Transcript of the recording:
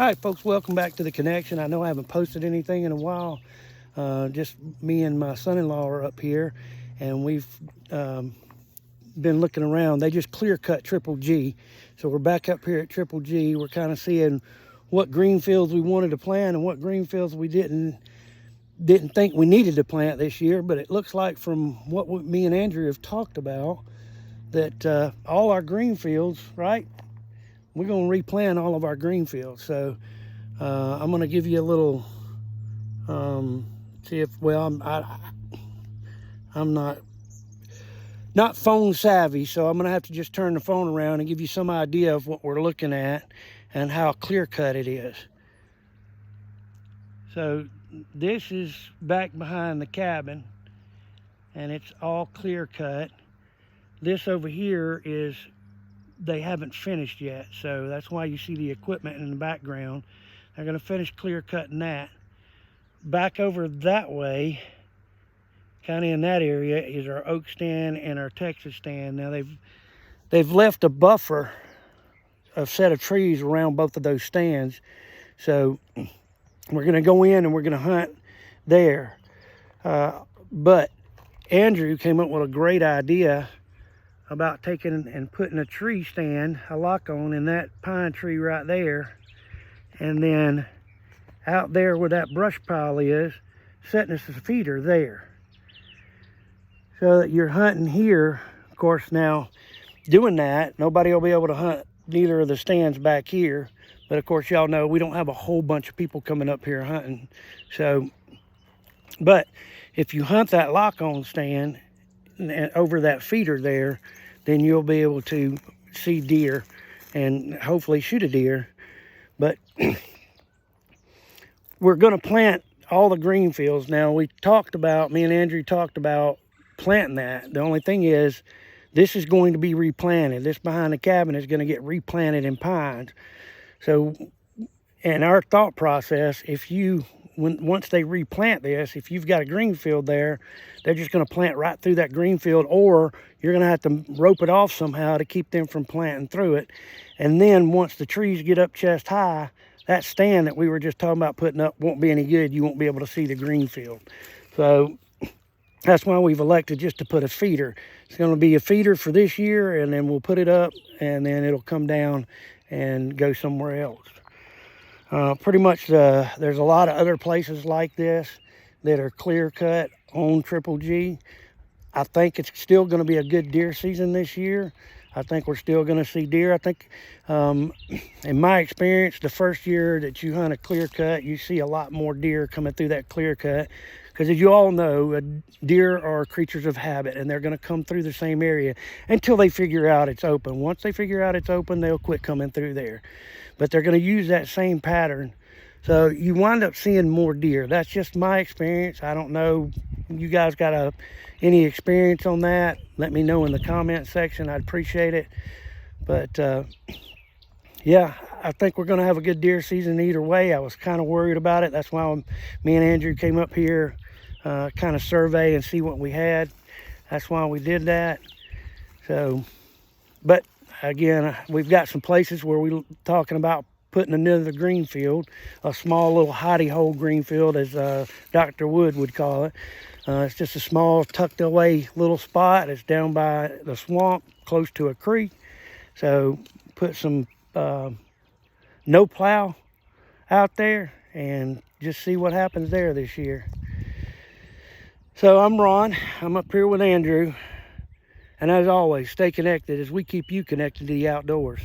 All right, folks, welcome back to The Connection. I know I haven't posted anything in a while. Just me and my son-in-law are up here, and we've been looking around. They just clear cut Triple G. So we're back up here at Triple G. We're kind of seeing what green fields we wanted to plant and what green fields we didn't think we needed to plant this year. But it looks like from what me and Andrew have talked about that all our green fields, right? We're going to replant all of our green fields. So I'm going to give you a little, see if, well, I'm not phone savvy, so I'm going to have to just turn the phone around and give you some idea of what we're looking at and how clear cut it is. So this is back behind the cabin, and it's all clear cut. This over here is, they haven't finished yet, so that's why you see the equipment in the background. They're going to finish clear cutting that. Back over that way, kind of in that area, is our oak stand and our Texas stand. Now they've left a buffer, a set of trees around both of those stands, so we're going to go in and we're going to hunt there. But Andrew came up with a great idea about taking and putting a tree stand, a lock on, in that pine tree right there, and then out there where that brush pile is, setting us a feeder there, so that you're hunting here. Of course, now doing that, nobody will be able to hunt neither of the stands back here, but of course y'all know we don't have a whole bunch of people coming up here hunting. So, but if you hunt that lock on stand and over that feeder there, then you'll be able to see deer and hopefully shoot a deer. But we're going to plant all the green fields. Now, me and Andrew talked about planting that. The only thing is, this is going to be replanted. This behind the cabin is going to get replanted in pines. So, in our thought process, once they replant this, if you've got a green field there, they're just going to plant right through that green field, or you're going to have to rope it off somehow to keep them from planting through it. And then once the trees get up chest high, that stand that we were just talking about putting up won't be any good. You won't be able to see the green field. So that's why we've elected just to put a feeder. It's going to be a feeder for this year, and then we'll put it up, and then it'll come down and go somewhere else. Pretty much there's a lot of other places like this that are clear cut on Triple G. I think it's still going to be a good deer season this year. I think we're still going to see deer. I think, in my experience, the first year that you hunt a clear cut, you see a lot more deer coming through that clear cut. Because as you all know, deer are creatures of habit, and they're going to come through the same area until they figure out it's open. Once they figure out it's open, they'll quit coming through there. But they're going to use that same pattern. So you wind up seeing more deer. That's just my experience. I don't know. You guys got any experience on that? Let me know in the comment section. I'd appreciate it. But yeah, I think we're going to have a good deer season either way. I was kind of worried about it. That's why me and Andrew came up here, kind of survey and see what we had. That's why we did that. So, but again, we've got some places where we're talking about putting another green field, a small little hidey hole green field, as Dr. Wood would call it. It's just a small tucked away little spot. It's down by the swamp, close to a creek. So put some no plow out there and just see what happens there this year. So I'm Ron. I'm up here with Andrew. And as always, stay connected as we keep you connected to the outdoors.